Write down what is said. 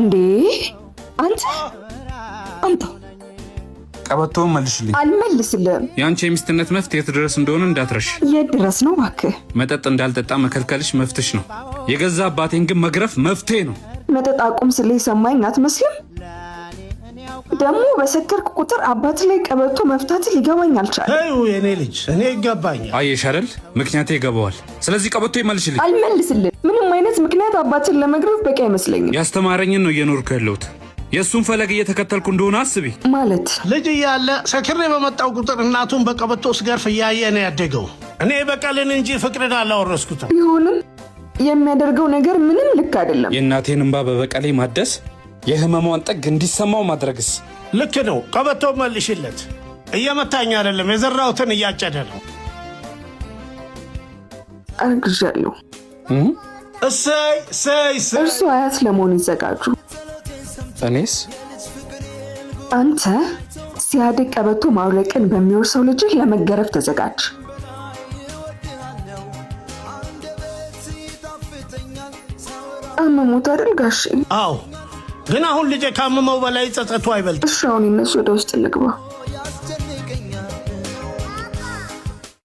እንዴ አንተ ቀበቶውን መልሽልኝ። አልመልስልህም። ያንቺ የሚስትነት መፍት የት ድረስ እንደሆነ እንዳትረሽ። የት ድረስ ነው እባክህ? መጠጥ እንዳልጠጣ መከልከልሽ መፍትሽ ነው። የገዛ አባቴን ግን መግረፍ መፍቴ ነው። መጠጥ አቁም ስለ ሰማኝ አትመስልም? ደግሞ በሰከርክ ቁጥር አባት ላይ ቀበቶ መፍታት ሊገባኝ አልቻለም። አዩ የኔ ልጅ እኔ ይገባኛል። አየሽ አይደል? ምክንያቴ ይገባዋል። ስለዚህ ቀበቶ ይመልሽልኝ። አልመልስልህም። ምንም አይነት ምክንያት አባትን ለመግረፍ በቂ አይመስለኝም። ያስተማረኝን ነው እየኖርኩ ያለሁት። የእሱን ፈለግ እየተከተልኩ እንደሆነ አስቢ። ማለት ልጅ እያለ ሰክሬ በመጣው ቁጥር እናቱን በቀበቶ ስገርፍ እያየ ነው ያደገው። እኔ በቀልን እንጂ ፍቅርን አላወረስኩትም። ቢሆንም የሚያደርገው ነገር ምንም ልክ አይደለም። የእናቴን እንባ በበቀሌ ማደስ፣ የህመሟን ጥግ እንዲሰማው ማድረግስ ልክ ነው። ቀበቶ መልሽለት። እየመታኝ አይደለም፣ የዘራሁትን እያጨደ ነው። አርግዣለሁ። እሰይ እርሱ አያት ለመሆን ይዘጋጁ። እኔስ? አንተ ሲያድግ ቀበቶ ማውለቅን በሚወርሰው ልጅህ ለመገረፍ ተዘጋጅ። አመሞት አይደል ጋሼ? አዎ፣ ግን አሁን ልጄ ካመመው በላይ ጸጸቱ አይበልጥ። እሺ አሁን እነሱ ወደ ውስጥ እንግባ።